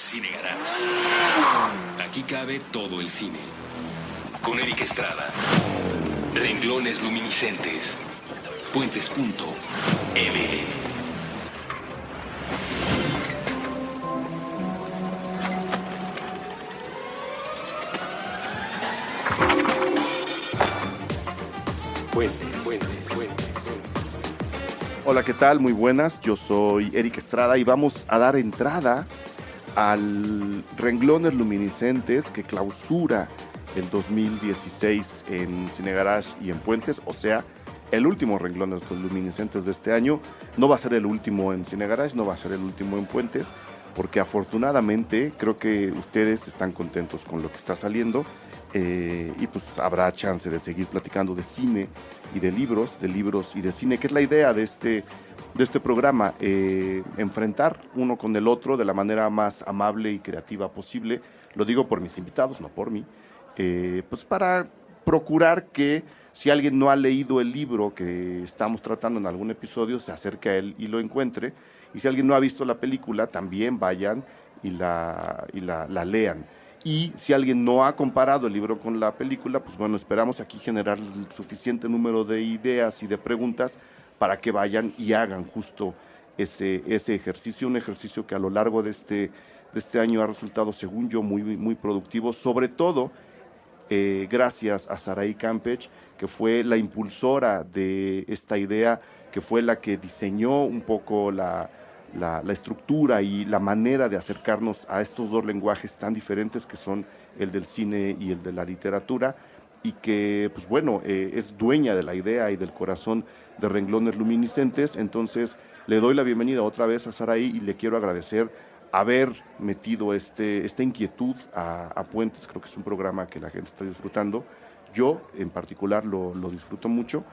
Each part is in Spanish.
Cine Garage. Aquí cabe todo el cine. Con Eric Estrada. Renglones luminiscentes. Puentes.ml. Puentes. Hola, ¿qué tal? Muy buenas, yo soy Eric Estrada y vamos a dar entrada al Renglones Luminiscentes que clausura el 2016 en Cine Garage y en Puentes, o sea, el último Renglones Luminiscentes de este año. No va a ser el último en Cine Garage, no va a ser el último en Puentes, porque afortunadamente creo que ustedes están contentos con lo que está saliendo. Y pues habrá chance de seguir platicando de cine y de libros y de cine, que es la idea de este programa, enfrentar uno con el otro de la manera más amable y creativa posible. Lo digo por mis invitados, no por mí, pues para procurar que si alguien no ha leído el libro que estamos tratando en algún episodio, se acerque a él y lo encuentre, y si alguien no ha visto la película, también vayan y la lean. Y si alguien no ha comparado el libro con la película, pues bueno, esperamos aquí generar el suficiente número de ideas y de preguntas para que vayan y hagan justo ese ejercicio, un ejercicio que a lo largo de este año ha resultado, según yo, muy productivo, sobre todo gracias a Saraí Campech, que fue la impulsora de esta idea, que fue la que diseñó un poco la estructura y la manera de acercarnos a estos dos lenguajes tan diferentes que son el del cine y el de la literatura, y que, pues bueno, es dueña de la idea y del corazón de Renglones Luminiscentes. Entonces le doy la bienvenida otra vez a Saraí y le quiero agradecer haber metido esta inquietud a Puentes. Creo que es un programa que la gente está disfrutando. Yo en particular lo disfruto mucho.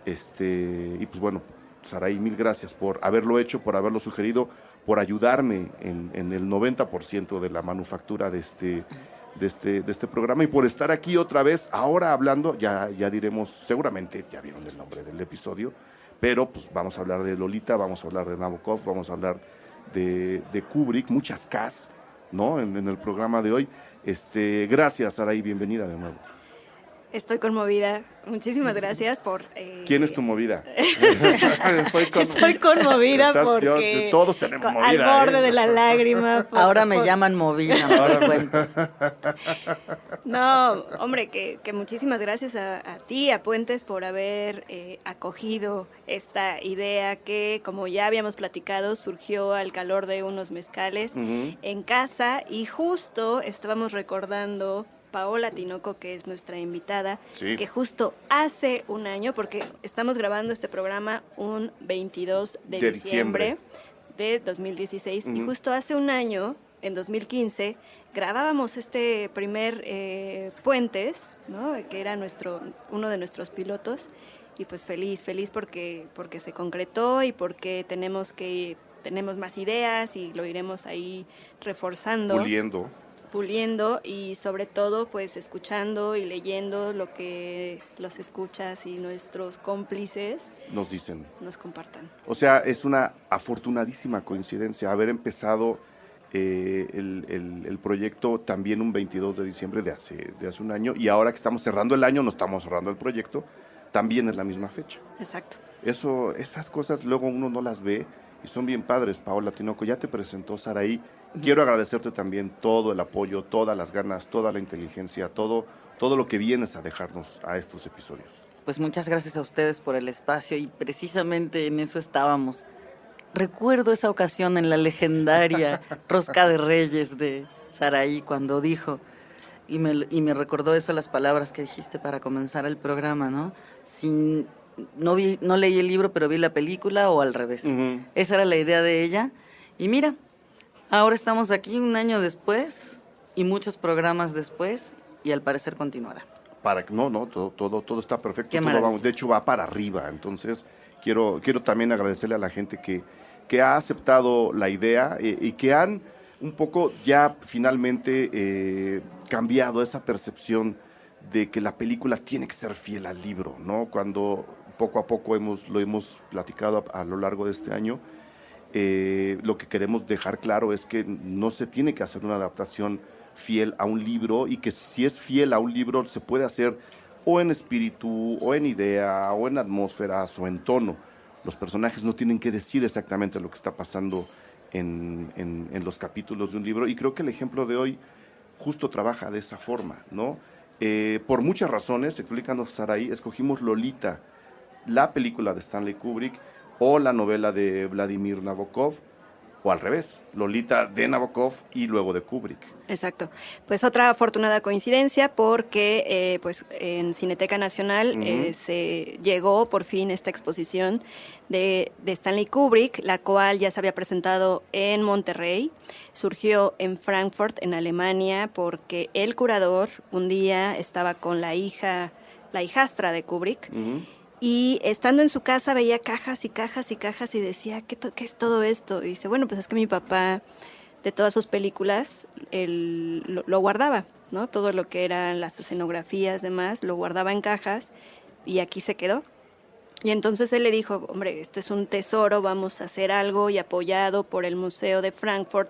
Y pues bueno, Saraí, mil gracias por haberlo hecho, por haberlo sugerido, por ayudarme en el 90% de la manufactura de este programa, y por estar aquí otra vez, ahora hablando, ya diremos, seguramente ya vieron el nombre del episodio, pero pues vamos a hablar de Lolita, vamos a hablar de Nabokov, vamos a hablar de Kubrick, muchas Ks, ¿no? En el programa de hoy. Gracias, Saraí, bienvenida de nuevo. Estoy conmovida. Muchísimas gracias por... ¿Quién es tu movida? Estoy conmovida porque... Todos tenemos movida. Al borde de la lágrima. Ahora me llaman movida, me doy cuenta. No, hombre, que muchísimas gracias a ti, a Puentes, por haber acogido esta idea que, como ya habíamos platicado, surgió al calor de unos mezcales en casa, y justo estábamos recordando... Paola Tinoco, que es nuestra invitada, sí, que justo hace un año, porque estamos grabando este programa un 22 de diciembre de 2016, y justo hace un año, en 2015, grabábamos este primer Puentes, ¿no? Que era uno de nuestros pilotos, y pues feliz porque se concretó y porque tenemos más ideas y lo iremos ahí reforzando. Puliendo y sobre todo pues escuchando y leyendo lo que los escuchas y nuestros cómplices nos compartan. O sea, es una afortunadísima coincidencia haber empezado el proyecto también un 22 de diciembre de hace un año, y ahora que estamos cerrando el año, no estamos cerrando el proyecto, también es la misma fecha. Exacto. Esas cosas luego uno no las ve y son bien padres. Paola Tinoco, ya te presentó Saraí. Quiero agradecerte también todo el apoyo, todas las ganas, toda la inteligencia, todo lo que vienes a dejarnos a estos episodios. Pues muchas gracias a ustedes por el espacio, y precisamente en eso estábamos. Recuerdo esa ocasión en la legendaria Rosca de Reyes de Saraí, cuando dijo, y me recordó eso, las palabras que dijiste para comenzar el programa, ¿no? No leí el libro, pero vi la película, o al revés. Esa era la idea de ella. Y mira, ahora estamos aquí un año después y muchos programas después, y al parecer continuará. Todo está perfecto. De hecho, va para arriba. Entonces, quiero también agradecerle a la gente que ha aceptado la idea y que han un poco ya finalmente cambiado esa percepción de que la película tiene que ser fiel al libro, ¿no? Cuando poco a poco lo hemos platicado a lo largo de este año, lo que queremos dejar claro es que no se tiene que hacer una adaptación fiel a un libro, y que si es fiel a un libro se puede hacer o en espíritu, o en idea, o en atmósferas, o en tono. Los personajes no tienen que decir exactamente lo que está pasando en los capítulos de un libro, y creo que el ejemplo de hoy justo trabaja de esa forma, ¿no? Por muchas razones, explicando Saraí, escogimos Lolita, la película de Stanley Kubrick, o la novela de Vladimir Nabokov, o al revés, Lolita de Nabokov y luego de Kubrick. Exacto. Pues otra afortunada coincidencia, porque pues en Cineteca Nacional se llegó por fin esta exposición de Stanley Kubrick, la cual ya se había presentado en Monterrey. Surgió en Frankfurt, en Alemania, porque el curador un día estaba con la hijastra de Kubrick, y estando en su casa veía cajas y cajas y cajas y decía, ¿qué es todo esto? Y dice, bueno, pues es que mi papá, de todas sus películas, él lo guardaba, ¿no? Todo lo que eran las escenografías, demás, lo guardaba en cajas, y aquí se quedó. Y entonces él le dijo, hombre, esto es un tesoro, vamos a hacer algo, y apoyado por el Museo de Frankfurt,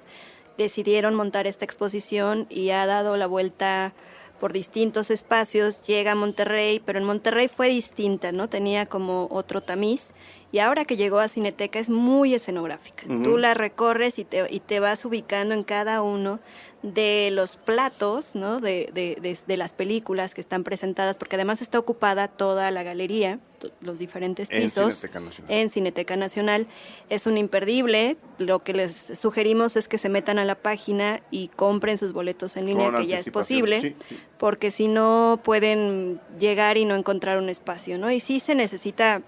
decidieron montar esta exposición, y ha dado la vuelta por distintos espacios, llega a Monterrey, pero en Monterrey fue distinta, ¿no? Tenía como otro tamiz, y ahora que llegó a Cineteca es muy escenográfica. Tú la recorres y te vas ubicando en cada uno de los platos, ¿no? de las películas que están presentadas, porque además está ocupada toda la galería, los diferentes pisos en Cineteca Nacional. Es un imperdible. Lo que les sugerimos es que se metan a la página y compren sus boletos en línea, que ya es posible, sí. porque si no pueden llegar y no encontrar un espacio, ¿no? Y sí se necesita,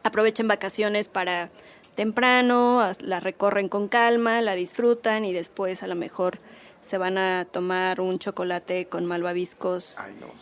aprovechen vacaciones para temprano, la recorren con calma, la disfrutan, y después a lo mejor se van a tomar un chocolate con malvaviscos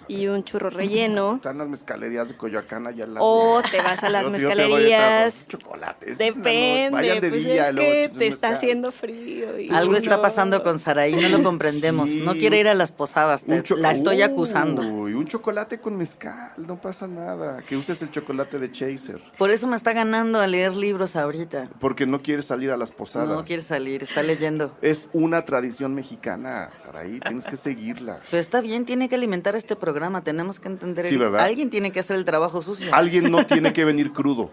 y un churro relleno. Están las mezcalerías de Coyoacán allá al lado. O te vas a las mezcalerías. Chocolates. Depende, Vayan de pues día, es que te está haciendo frío. Y algo está pasando con Saraí, no lo comprendemos. Sí. No quiere ir a las posadas, la estoy acusando. Uy, un chocolate con mezcal, no pasa nada. Que uses el chocolate de Chaser. Por eso me está ganando a leer libros ahorita. Porque no quiere salir a las posadas. No quiere salir, está leyendo. Es una tradición mexicana, Saraí, tienes que seguirla. Pero está bien, tiene que alimentar este programa, tenemos que entender. Sí, ¿verdad? Alguien tiene que hacer el trabajo sucio. Alguien no tiene que venir crudo.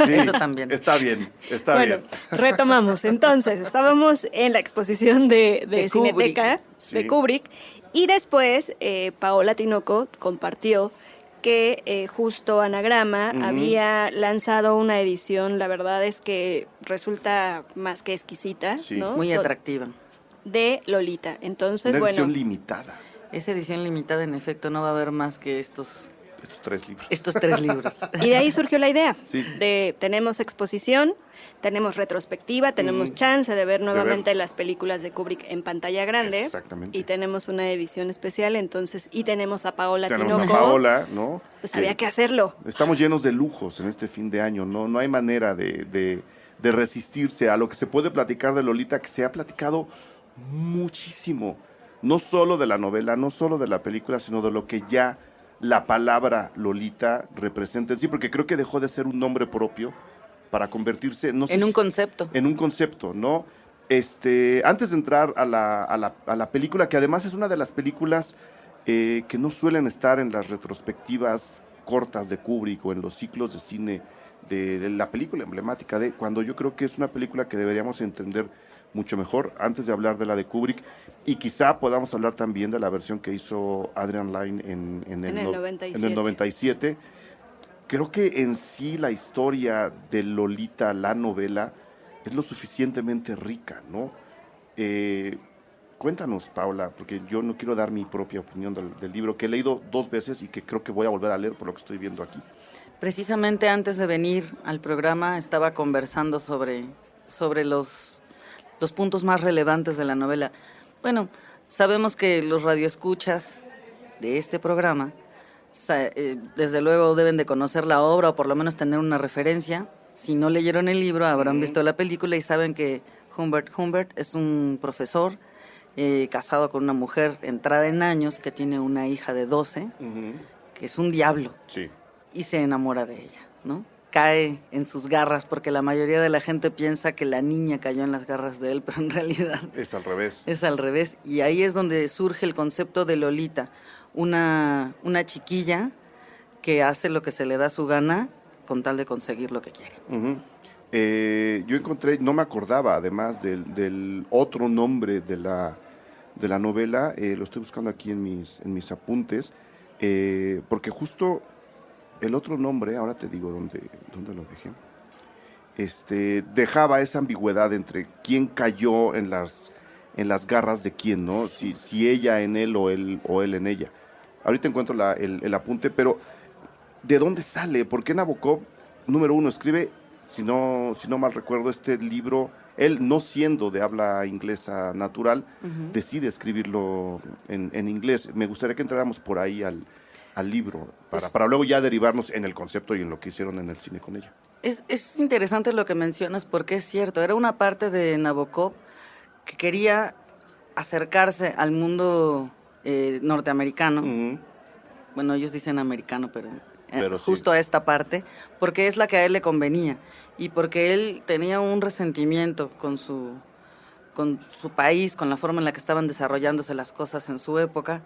Sí, eso también. Está bien. Bueno, retomamos. Entonces, estábamos en la exposición de Cineteca, Kubrick. de Kubrick, y después Paola Tinoco compartió que justo Anagrama había lanzado una edición, la verdad es que resulta más que exquisita, Sí. ¿no? Muy atractiva. De Lolita. Entonces, Una edición bueno, limitada. Esa edición limitada, en efecto, no va a haber más que estos 3 libros. Estos 3 libros. y de ahí surgió la idea Sí. de tenemos exposición, tenemos retrospectiva, tenemos chance de ver nuevamente las películas de Kubrick en pantalla grande. Exactamente. Y tenemos una edición especial, entonces, y tenemos a Paola Tenemos Tinoco. a Paola, ¿no? Pues había que hacerlo. Estamos llenos de lujos en este fin de año, no hay manera de resistirse a lo que se puede platicar de Lolita, que se ha platicado muchísimo, no solo de la novela, no solo de la película, sino de lo que ya la palabra Lolita representa en sí, porque creo que dejó de ser un nombre propio para convertirse, no sé, En un concepto. en un concepto, ¿no? Antes de entrar a la película, que además es una de las películas que no suelen estar en las retrospectivas cortas de Kubrick o en los ciclos de cine de la película emblemática cuando yo creo que es una película que deberíamos entender mucho mejor antes de hablar de la de Kubrick, y quizá podamos hablar también de la versión que hizo Adrian Lyne en el 97. Creo que en sí la historia de Lolita, la novela, es lo suficientemente rica, ¿no? Cuéntanos, Paula, porque yo no quiero dar mi propia opinión del libro, que he leído 2 veces y que creo que voy a volver a leer por lo que estoy viendo aquí. Precisamente antes de venir al programa estaba conversando sobre los puntos más relevantes de la novela. Bueno, sabemos que los radioescuchas de este programa desde luego deben de conocer la obra o por lo menos tener una referencia. Si no leyeron el libro, habrán visto la película y saben que Humbert es un profesor casado con una mujer entrada en años que tiene una hija de 12, que es un diablo, Sí. y se enamora de ella, ¿no? cae en sus garras, porque la mayoría de la gente piensa que la niña cayó en las garras de él, pero en realidad Es al revés. es al revés. Y ahí es donde surge el concepto de Lolita, una chiquilla que hace lo que se le da su gana con tal de conseguir lo que quiere. Ujú. Yo encontré, no me acordaba además del otro nombre de la novela, lo estoy buscando aquí en mis apuntes, porque justo el otro nombre, ahora te digo dónde lo dejé, dejaba esa ambigüedad entre quién cayó en las garras de quién, ¿no? Si ella en él o él en ella. Ahorita encuentro el apunte, pero ¿de dónde sale? ¿Por qué Nabokov, número uno, escribe, si no mal recuerdo, este libro, él no siendo de habla inglesa natural, decide escribirlo en inglés? Me gustaría que entráramos por ahí al libro, para luego ya derivarnos en el concepto y en lo que hicieron en el cine con ella. Es interesante lo que mencionas porque es cierto, era una parte de Nabokov que quería acercarse al mundo norteamericano. Ujú. Bueno, ellos dicen americano, pero Sí. justo a esta parte, porque es la que a él le convenía y porque él tenía un resentimiento con su país, con la forma en la que estaban desarrollándose las cosas en su época,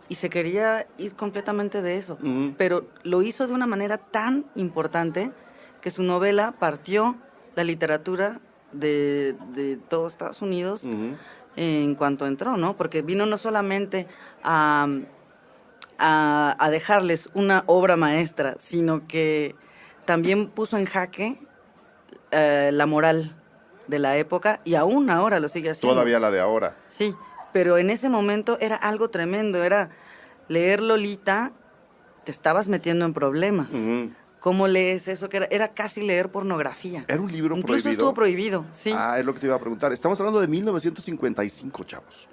y se quería ir completamente de eso. Ujú. Pero lo hizo de una manera tan importante que su novela partió la literatura de todo Estados Unidos Ujú. en cuanto entró, ¿no? Porque vino no solamente a dejarles una obra maestra, sino que también puso en jaque la moral de la época y aún ahora lo sigue haciendo. Todavía la de ahora. Sí, pero en ese momento era algo tremendo, era leer Lolita, te estabas metiendo en problemas. Ujú. ¿Cómo lees eso? Que era casi leer pornografía. ¿Era un libro Incluso prohibido? estuvo prohibido, sí. Ah, es lo que te iba a preguntar. Estamos hablando de 1955, chavos.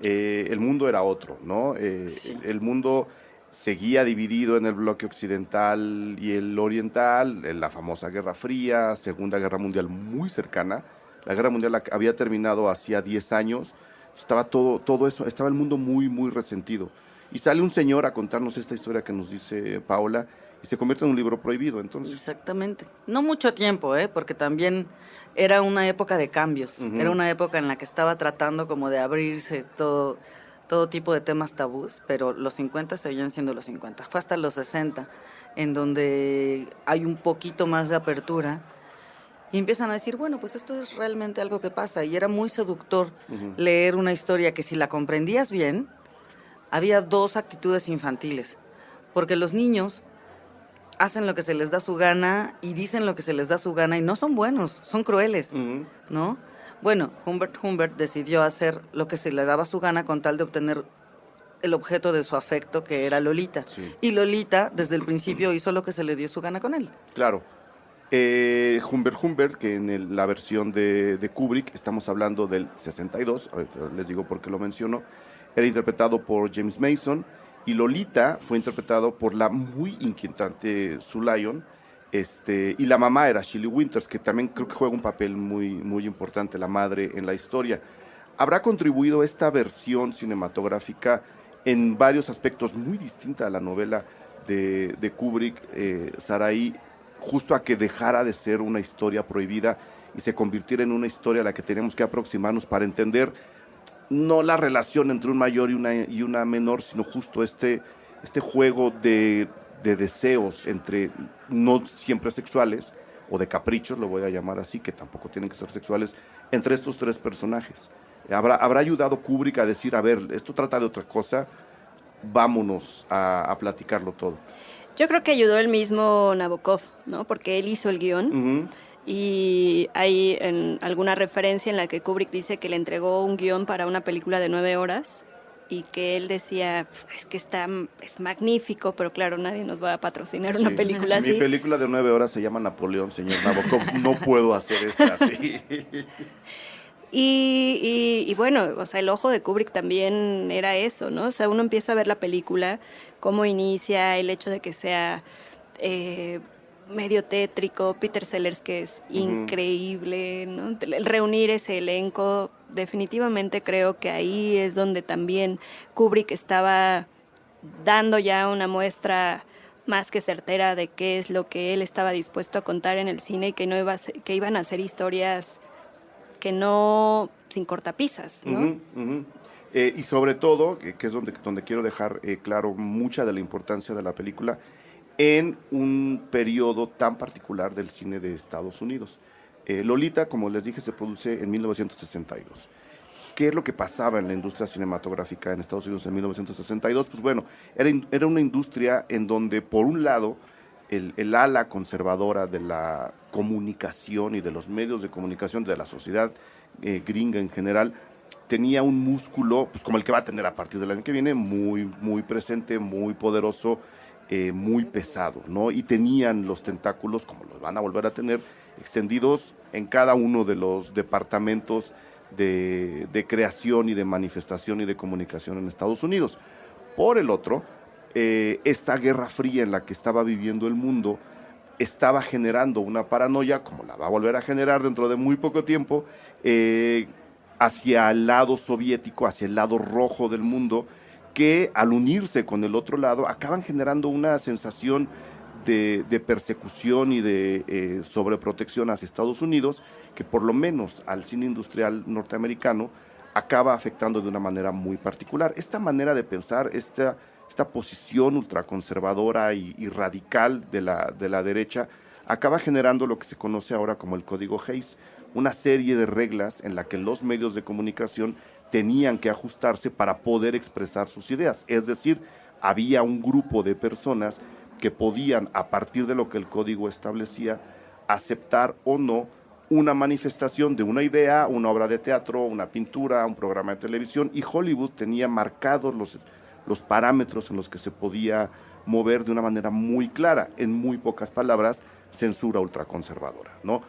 El mundo era otro, ¿no? Sí. El mundo seguía dividido en el bloque occidental y el oriental, en la famosa Guerra Fría, Segunda Guerra Mundial muy cercana. La Guerra Mundial había terminado hacía 10 años. Estaba todo eso, estaba el mundo muy, muy resentido. Y sale un señor a contarnos esta historia que nos dice Paola y se convierte en un libro prohibido, entonces. Exactamente. No mucho tiempo, porque también era una época de cambios. Ujú. Era una época en la que estaba tratando como de abrirse todo tipo de temas tabús, pero los 50 seguían siendo los 50. Fue hasta los 60 en donde hay un poquito más de apertura y empiezan a decir, bueno, pues esto es realmente algo que pasa. Y era muy seductor leer una historia que si la comprendías bien, había dos actitudes infantiles, porque los niños hacen lo que se les da su gana y dicen lo que se les da su gana y no son buenos, son crueles, Ujú. ¿no? Bueno, Humbert decidió hacer lo que se le daba su gana con tal de obtener el objeto de su afecto, que era Lolita. Sí. Y Lolita, desde el principio, hizo lo que se le dio su gana con él. Claro. Humbert, que en la versión de Kubrick, estamos hablando del 62, ahorita les digo por qué lo menciono, era interpretado por James Mason, y Lolita fue interpretado por la muy inquietante Sue Lyon, y la mamá era Shelley Winters, que también creo que juega un papel muy, muy importante, la madre en la historia. ¿Habrá contribuido esta versión cinematográfica en varios aspectos muy distinta a la novela de Kubrick, Sarai, justo a que dejara de ser una historia prohibida y se convirtiera en una historia a la que tenemos que aproximarnos para entender no la relación entre un mayor y una menor, sino justo este juego de deseos entre, no siempre sexuales, o de caprichos, lo voy a llamar así, que tampoco tienen que ser sexuales, entre estos tres personajes? ¿Habrá ayudado Kubrick a decir, a ver, esto trata de otra cosa, vámonos a platicarlo todo? Yo creo que ayudó el mismo Nabokov, ¿no? Porque él hizo el guión. Ujú. Y hay alguna referencia en la que Kubrick dice que le entregó un guión para una película de 9 horas y que él decía, es que es magnífico, pero claro, nadie nos va a patrocinar una Sí. película Mi así. película de 9 horas se llama Napoleón, señor Nabokov, no puedo hacer esta así. Y bueno, o sea, el ojo de Kubrick también era eso, ¿no? O sea, uno empieza a ver la película, cómo inicia, el hecho de que sea medio tétrico, Peter Sellers, que es increíble, ¿no? El reunir ese elenco, definitivamente creo que ahí es donde también Kubrick estaba dando ya una muestra más que certera de qué es lo que él estaba dispuesto a contar en el cine y que no iba a ser- que iban a ser historias que no sin cortapisas, ¿no? Ujú, ujú. Y sobre todo, que es donde quiero dejar claro mucha de la importancia de la película, en un periodo tan particular del cine de Estados Unidos. Lolita, como les dije, se produce en 1962. ¿Qué es lo que pasaba en la industria cinematográfica en Estados Unidos en 1962? Pues bueno, era una industria en donde, por un lado, el ala conservadora de la comunicación y de los medios de comunicación de la sociedad gringa en general, tenía un músculo, pues como el que va a tener a partir del año que viene, muy, muy presente, muy poderoso, muy pesado, ¿no? Y tenían los tentáculos, como los van a volver a tener, extendidos en cada uno de los departamentos de creación y de manifestación y de comunicación en Estados Unidos. Por el otro, esta guerra fría en la que estaba viviendo el mundo estaba generando una paranoia, como la va a volver a generar dentro de muy poco tiempo, hacia el lado soviético, hacia el lado rojo del mundo, que al unirse con el otro lado acaban generando una sensación de persecución y de sobreprotección hacia Estados Unidos, que por lo menos al cine industrial norteamericano acaba afectando de una manera muy particular. Esta manera de pensar, esta posición ultraconservadora y radical de la derecha, acaba generando lo que se conoce ahora como el Código Hays, una serie de reglas en la que los medios de comunicación tenían que ajustarse para poder expresar sus ideas. Es decir, había un grupo de personas que podían, a partir de lo que el código establecía, aceptar o no una manifestación de una idea, una obra de teatro, una pintura, un programa de televisión, y Hollywood tenía marcados los parámetros en los que se podía mover de una manera muy clara, en muy pocas palabras, censura ultraconservadora, ¿no?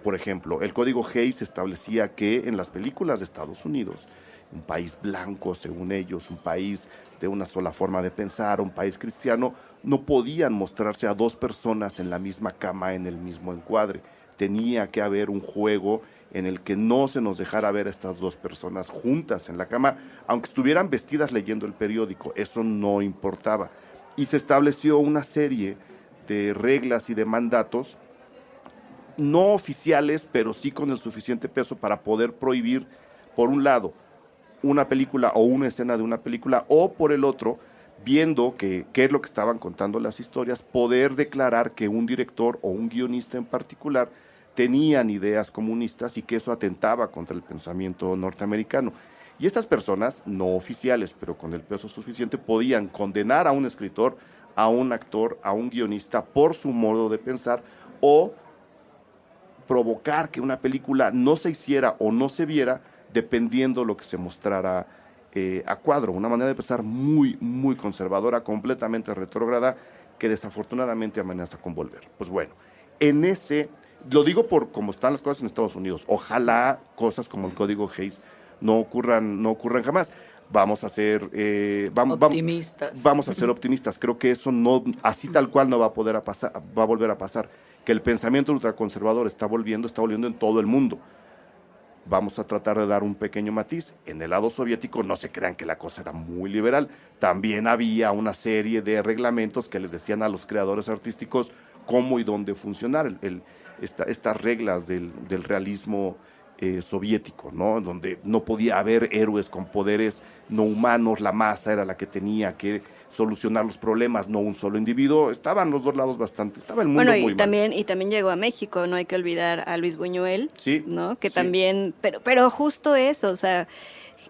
Por ejemplo, el Código Hays establecía que en las películas de Estados Unidos, un país blanco, según ellos, un país de una sola forma de pensar, un país cristiano, no podían mostrarse a dos personas en la misma cama, en el mismo encuadre. Tenía que haber un juego en el que no se nos dejara ver a estas dos personas juntas en la cama, aunque estuvieran vestidas leyendo el periódico, eso no importaba. Y se estableció una serie de reglas y de mandatos no oficiales, pero sí con el suficiente peso para poder prohibir, por un lado, una película o una escena de una película, o por el otro, viendo qué es lo que estaban contando las historias, poder declarar que un director o un guionista en particular tenían ideas comunistas y que eso atentaba contra el pensamiento norteamericano. Y estas personas, no oficiales, pero con el peso suficiente, podían condenar a un escritor, a un actor, a un guionista por su modo de pensar, o provocar que una película no se hiciera o no se viera dependiendo lo que se mostrara a cuadro. Una manera de pensar muy, muy conservadora, completamente retrógrada, que desafortunadamente amenaza con volver. Pues bueno, en ese, lo digo por cómo están las cosas en Estados Unidos, ojalá cosas como el Código Hays no ocurran jamás. Vamos a ser optimistas. Vamos a ser optimistas. Creo que eso no, así tal cual no va a poder pasar, va a volver a pasar. Que el pensamiento ultraconservador está volviendo en todo el mundo. Vamos a tratar de dar un pequeño matiz. En el lado soviético no se crean que la cosa era muy liberal. También había una serie de reglamentos que les decían a los creadores artísticos cómo y dónde funcionar. Estas reglas del realismo soviético, ¿no? Donde no podía haber héroes con poderes no humanos, la masa era la que tenía que solucionar los problemas, no un solo individuo. Estaban los dos lados bastante, estaba el mundo Bueno, muy mal. y también llegó a México, no hay que olvidar a Luis Buñuel, Sí, ¿no? Que sí. también, pero justo eso, o sea,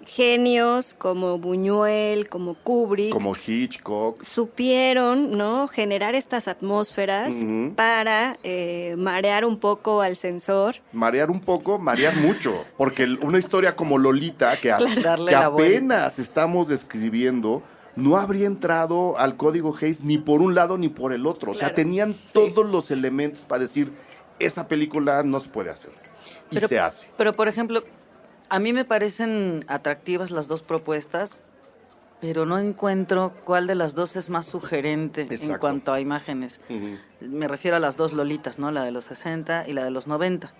genios como Buñuel, como Kubrick, Como Hitchcock. supieron, ¿no? Generar estas atmósferas Ujú. para marear un poco al censor. Marear un poco, marear mucho, porque una historia como Lolita, que Darle que la vuelta. apenas estamos describiendo, no habría entrado al Código Hays ni por un lado ni por el otro. O sea, Claro. tenían todos los elementos para decir, esa película no se puede hacer. Y se hace. Pero, por ejemplo, a mí me parecen atractivas las dos propuestas, pero no encuentro cuál de las dos es más sugerente en Exacto. cuanto a imágenes. Me refiero a las dos Lolitas, ¿no? La de los 60 y la de los 90.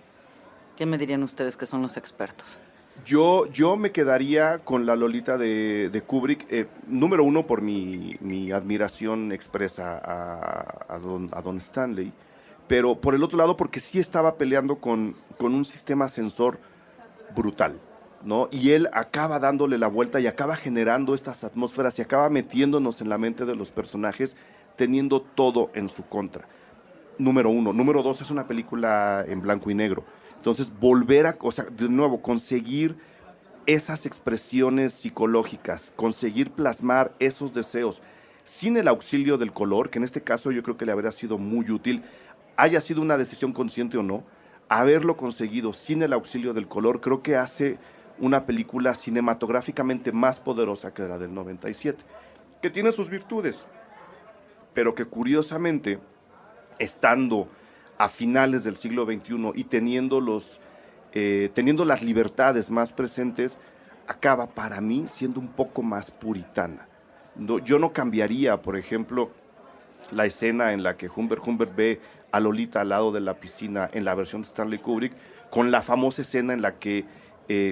¿Qué me dirían ustedes que son los expertos? Yo me quedaría con la Lolita de Kubrick, número uno por mi admiración expresa a don Stanley, pero por el otro lado porque sí estaba peleando con un sistema sensor brutal, ¿no? Y él acaba dándole la vuelta y acaba generando estas atmósferas y acaba metiéndonos en la mente de los personajes, teniendo todo en su contra. Número uno. Número dos, es una película en blanco y negro. Entonces, o sea, de nuevo, conseguir esas expresiones psicológicas, conseguir plasmar esos deseos sin el auxilio del color, que en este caso yo creo que le habría sido muy útil, haya sido una decisión consciente o no, haberlo conseguido sin el auxilio del color, creo que hace una película cinematográficamente más poderosa que la del 97, que tiene sus virtudes, pero que curiosamente, estando a finales del siglo XXI y teniendo las libertades más presentes, acaba para mí siendo un poco más puritana. No, yo no cambiaría, por ejemplo, la escena en la que Humbert ve a Lolita al lado de la piscina en la versión de Stanley Kubrick, con la famosa escena en la que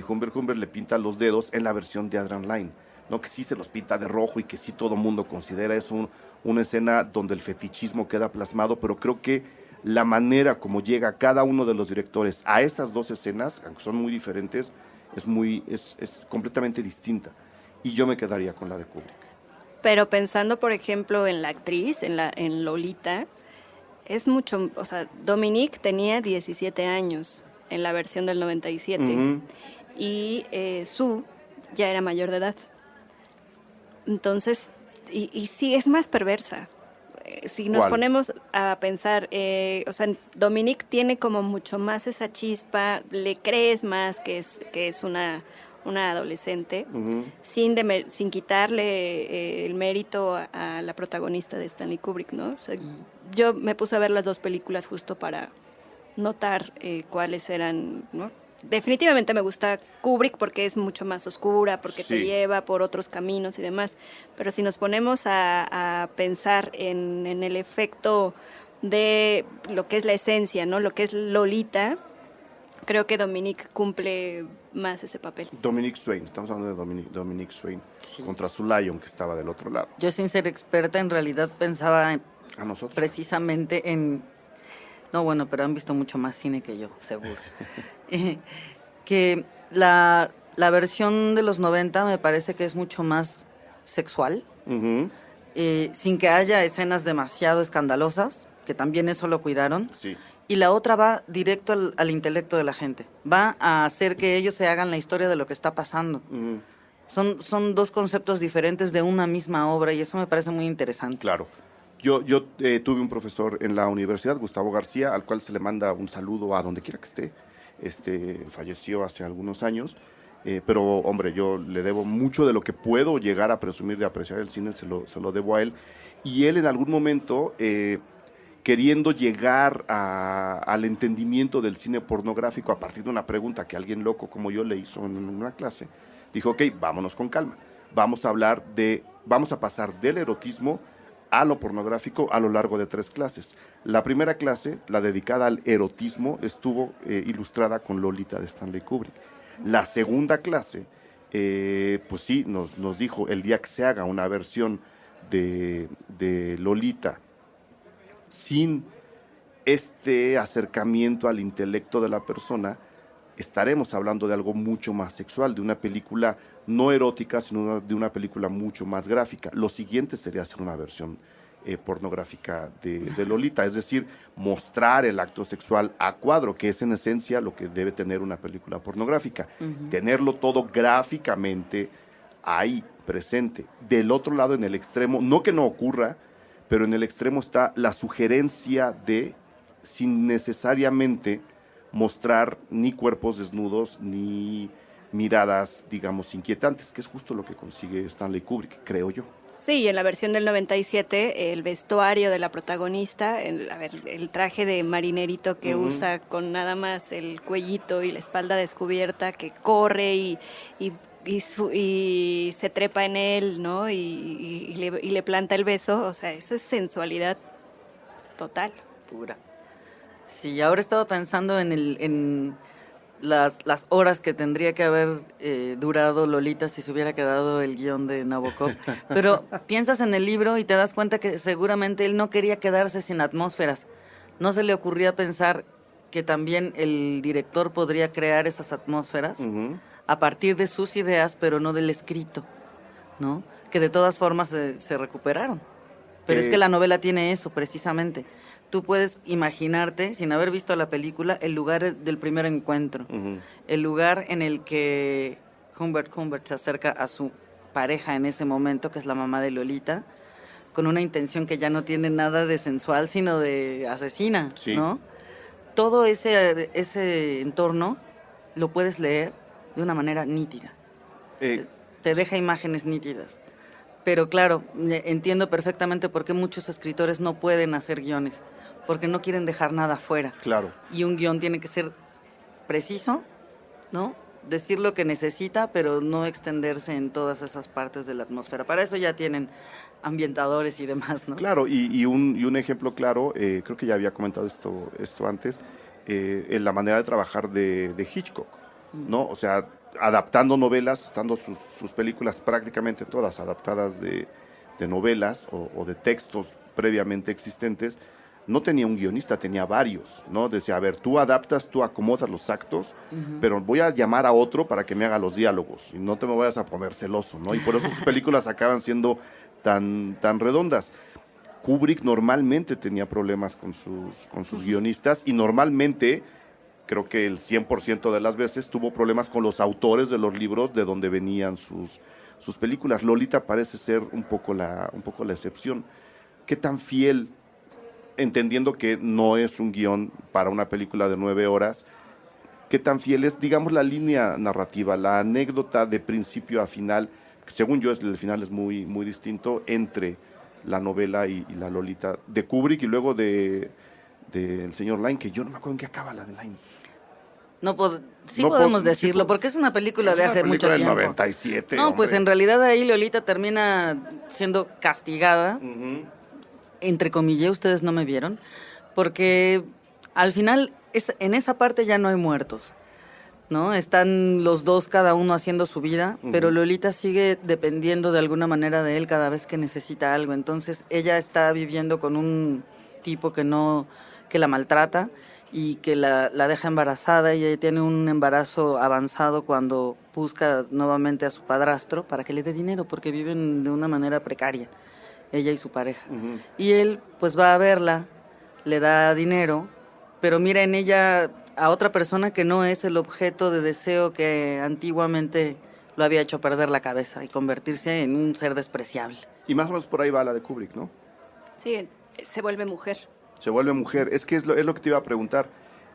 Humbert le pinta los dedos en la versión de Adrian Lyne, ¿no? Que sí se los pinta de rojo y que sí todo mundo considera es una escena donde el fetichismo queda plasmado, pero creo que la manera como llega cada uno de los directores a esas dos escenas, aunque son muy diferentes, es completamente distinta. Y yo me quedaría con la de Kubrick. Pero pensando, por ejemplo, en la actriz, en Lolita, es mucho, o sea, Dominique tenía 17 años en la versión del 97 y Sue ya era mayor de edad. Entonces, y sí, es más perversa. Si nos ponemos a pensar, o sea, Dominique tiene como mucho más esa chispa, le crees más que es una adolescente, sin quitarle el mérito a la protagonista de Stanley Kubrick, ¿no? O sea, yo me puse a ver las dos películas justo para notar cuáles eran, ¿no? Definitivamente me gusta Kubrick porque es mucho más oscura, porque te lleva por otros caminos y demás, pero si nos ponemos a pensar en el efecto de lo que es la esencia, ¿no? Lo que es Lolita, creo que Dominique cumple más ese papel. Dominique Swain, estamos hablando de Dominique Swain, contra Sue Lyon, que estaba del otro lado. Yo, sin ser experta, en realidad pensaba a nosotros precisamente en... No, bueno, pero han visto mucho más cine que yo, seguro. Que la versión de los 90 me parece que es mucho más sexual, sin que haya escenas demasiado escandalosas, que también eso lo cuidaron. Sí. Y la otra va directo al intelecto de la gente. Va a hacer que ellos se hagan la historia de lo que está pasando. Son dos conceptos diferentes de una misma obra y eso me parece muy interesante. Claro. Yo tuve un profesor en la universidad, Gustavo García, al cual se le manda un saludo a donde quiera que esté. Falleció hace algunos años, pero hombre, yo le debo mucho de lo que puedo llegar a presumir de apreciar el cine, se lo debo a él. Y él en algún momento, queriendo llegar al entendimiento del cine pornográfico a partir de una pregunta que alguien loco como yo le hizo en una clase, dijo, ok, vámonos con calma, vamos a pasar del erotismo a lo pornográfico a lo largo de 3 clases. La primera clase, la dedicada al erotismo, estuvo ilustrada con Lolita de Stanley Kubrick. La segunda clase, pues sí, nos dijo, el día que se haga una versión de Lolita sin este acercamiento al intelecto de la persona, estaremos hablando de algo mucho más sexual, de una película no erótica, sino de una película mucho más gráfica. Lo siguiente sería hacer una versión pornográfica de Lolita, es decir, mostrar el acto sexual a cuadro, que es en esencia lo que debe tener una película pornográfica. Tenerlo todo gráficamente ahí presente. Del otro lado, en el extremo, no que no ocurra, pero en el extremo está la sugerencia de, sin necesariamente mostrar ni cuerpos desnudos, ni miradas, digamos, inquietantes, que es justo lo que consigue Stanley Kubrick, creo yo. Sí, en la versión del 97, el vestuario de la protagonista, el traje de marinerito que usa con nada más el cuellito y la espalda descubierta, que corre y se trepa en él, ¿no? Y le planta el beso, o sea, eso es sensualidad total. Pura. Sí, ahora estaba pensando en las horas que tendría que haber durado Lolita si se hubiera quedado el guión de Nabokov. Pero piensas en el libro y te das cuenta que seguramente él no quería quedarse sin atmósferas. No se le ocurría pensar que también el director podría crear esas atmósferas a partir de sus ideas, pero no del escrito, ¿no? Que de todas formas se recuperaron. Pero es que la novela tiene eso, precisamente. Tú puedes imaginarte, sin haber visto la película, el lugar del primer encuentro. El lugar en el que Humbert se acerca a su pareja en ese momento, que es la mamá de Lolita, con una intención que ya no tiene nada de sensual, sino de asesina, Sí. ¿no? Todo ese entorno lo puedes leer de una manera nítida. Te deja imágenes nítidas. Pero claro, entiendo perfectamente por qué muchos escritores no pueden hacer guiones, porque no quieren dejar nada fuera. Claro. Y un guión tiene que ser preciso, ¿no? Decir lo que necesita, pero no extenderse en todas esas partes de la atmósfera. Para eso ya tienen ambientadores y demás, ¿no? Claro, y un ejemplo claro, creo que ya había comentado esto antes, en la manera de trabajar de Hitchcock, ¿no? O sea, adaptando novelas, estando sus películas prácticamente todas adaptadas de novelas o de textos previamente existentes, no tenía un guionista, tenía varios, ¿no? Decía, a ver, tú adaptas, tú acomodas los actos, pero voy a llamar a otro para que me haga los diálogos y no te me vayas a poner celoso, ¿no? Y por eso sus películas acaban siendo tan redondas. Kubrick normalmente tenía problemas con sus guionistas y normalmente, creo que el 100% de las veces, tuvo problemas con los autores de los libros de donde venían sus películas. Lolita parece ser un poco la excepción. ¿Qué tan fiel, entendiendo que no es un guión para una película de 9 horas, qué tan fiel es, digamos, la línea narrativa, la anécdota de principio a final, que según yo el final es muy, muy distinto entre la novela y la Lolita de Kubrick y luego del señor Lyne, que yo no me acuerdo en qué acaba la de Lyne. Sí No podemos po- decirlo, porque es una película de hace mucho del tiempo. 97, No, pues hombre. en realidad ahí Lolita termina siendo castigada, entre comillas, ustedes no me vieron, porque al final en esa parte ya no hay muertos, ¿no? Están los dos cada uno haciendo su vida, pero Lolita sigue dependiendo de alguna manera de él cada vez que necesita algo. Entonces ella está viviendo con un tipo que la maltrata y que la deja embarazada, y ella tiene un embarazo avanzado cuando busca nuevamente a su padrastro para que le dé dinero, porque viven de una manera precaria, ella y su pareja. Y él pues va a verla, le da dinero, pero mira en ella a otra persona que no es el objeto de deseo que antiguamente lo había hecho perder la cabeza y convertirse en un ser despreciable. Y más o menos por ahí va la de Kubrick, ¿no? Sí, se vuelve mujer. Se vuelve mujer. Es que es lo que te iba a preguntar.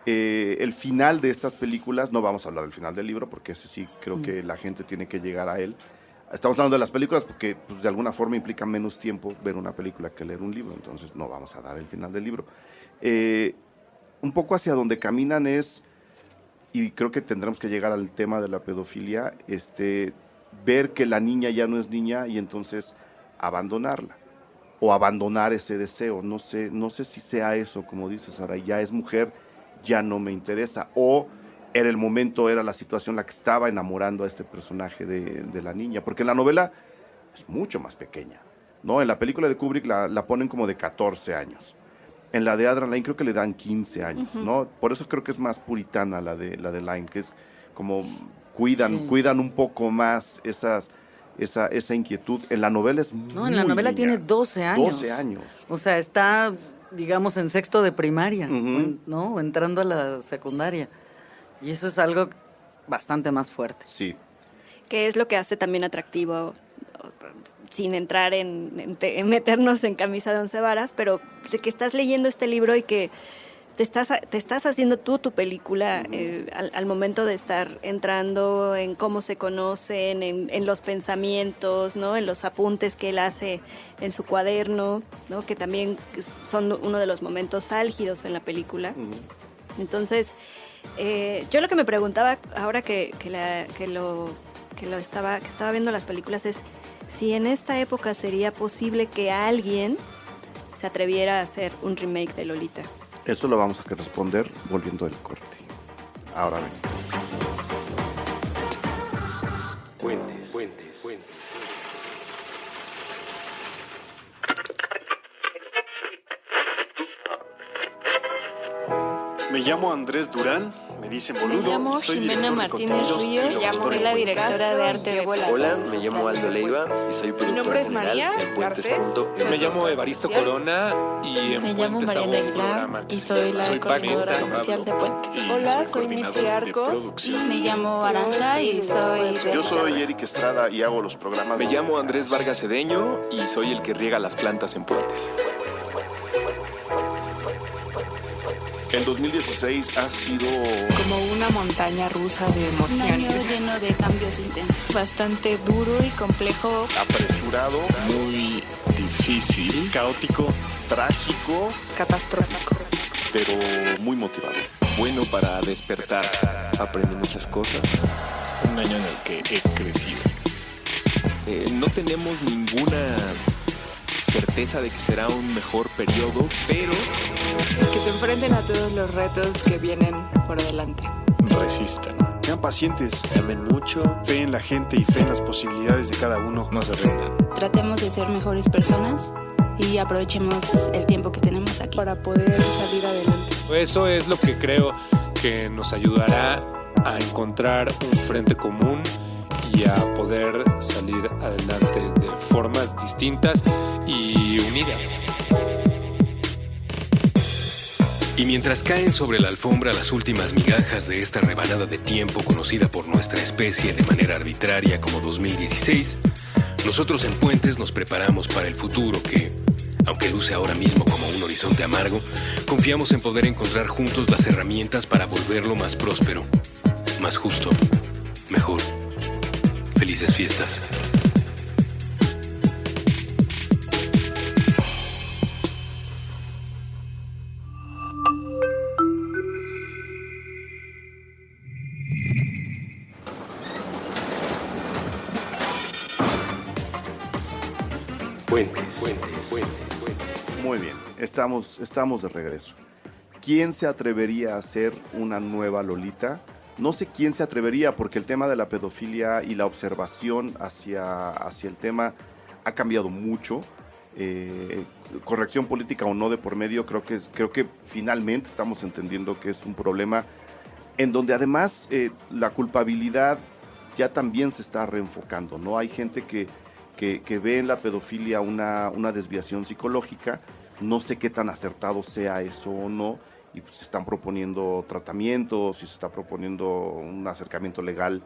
El final de estas películas, no vamos a hablar del final del libro, porque ese sí creo que la gente tiene que llegar a él. Estamos hablando de las películas porque pues, de alguna forma implica menos tiempo ver una película que leer un libro, entonces no vamos a dar el final del libro. Un poco hacia donde caminan es, y creo que tendremos que llegar al tema de la pedofilia, ver que la niña ya no es niña y entonces abandonarla. O abandonar ese deseo, no sé si sea eso, como dices, Sara, ya es mujer, ya no me interesa, o era el momento, era la situación la que estaba enamorando a este personaje de la niña, porque en la novela es mucho más pequeña, ¿no? En la película de Kubrick la ponen como de 14 años, en la de Adrian Lyne creo que le dan 15 años, ¿no? Por eso creo que es más puritana la de Lyne, que es como cuidan un poco más esa inquietud. En la novela es muy No, en la novela niña. tiene 12 años. 12 años. O sea, está, digamos, en sexto de primaria, ¿no? O entrando a la secundaria. Y eso es algo bastante más fuerte. Sí. Que es lo que hace también atractivo, sin entrar en meternos en camisa de 11 varas, pero de que estás leyendo este libro y que te estás haciendo tú tu película al momento de estar entrando en cómo se conocen, en los pensamientos, ¿no? En los apuntes que él hace en su cuaderno, ¿no? Que también son uno de los momentos álgidos en la película. Entonces, yo lo que me preguntaba ahora que estaba viendo las películas es si en esta época sería posible que alguien se atreviera a hacer un remake de Lolita. Eso lo vamos a responder volviendo del corte. Ahora ven. Me llamo Andrés Durán, me dicen boludo. Me llamo y soy Jimena director de Martínez contenidos y Ríos, locutor soy en la Puentes. directora de arte de Hola, me llamo Aldo Leiva y soy productor nombre es general María de Garcés. Puentes.es. Me llamo Evaristo Corona y en Me llamo Puentes hago Mariana un Aguilar programa que y se soy llama la Soy coordinadora Paco comercial de Pablo, Puentes. y Hola, soy coordinador Mitzi de Arcos. producción. Me llamo Arantxa y soy Yo soy Eric Estrada y hago los programas. Me llamo Andrés Vargas Cedeño y soy el que riega las plantas en Puentes. El 2016 ha sido como una montaña rusa de Un emociones. año lleno de cambios intensos. Bastante duro y complejo. apresurado, Muy difícil. Caótico, trágico, Catastrófico. pero muy motivador. Bueno para despertar. Aprendí muchas cosas. Un año en el que he crecido. No tenemos ninguna certeza de que será un mejor periodo, pero Que se enfrenten a todos los retos que vienen por delante. Resistan. sean pacientes, Amen mucho. fe en la gente y fe en las posibilidades de cada uno. No se rindan. Tratemos de ser mejores personas y aprovechemos el tiempo que tenemos aquí. Para poder salir adelante. Eso es lo que creo que nos ayudará a encontrar un frente común y a poder salir adelante de formas distintas y unidas. Y mientras caen sobre la alfombra las últimas migajas de esta rebanada de tiempo conocida por nuestra especie de manera arbitraria como 2016, nosotros en Puentes nos preparamos para el futuro que, aunque luce ahora mismo como un horizonte amargo, confiamos en poder encontrar juntos las herramientas para volverlo más próspero, más justo, mejor. Felices fiestas. Puentes. Muy bien, estamos de regreso. ¿Quién se atrevería a hacer una nueva Lolita? No sé quién se atrevería porque el tema de la pedofilia y la observación hacia el tema ha cambiado mucho. Corrección política o no de por medio, creo que finalmente estamos entendiendo que es un problema en donde además la culpabilidad ya también se está reenfocando, ¿no? Hay gente que ve en la pedofilia una desviación psicológica, no sé qué tan acertado sea eso o no, y pues se están proponiendo tratamientos y se está proponiendo un acercamiento legal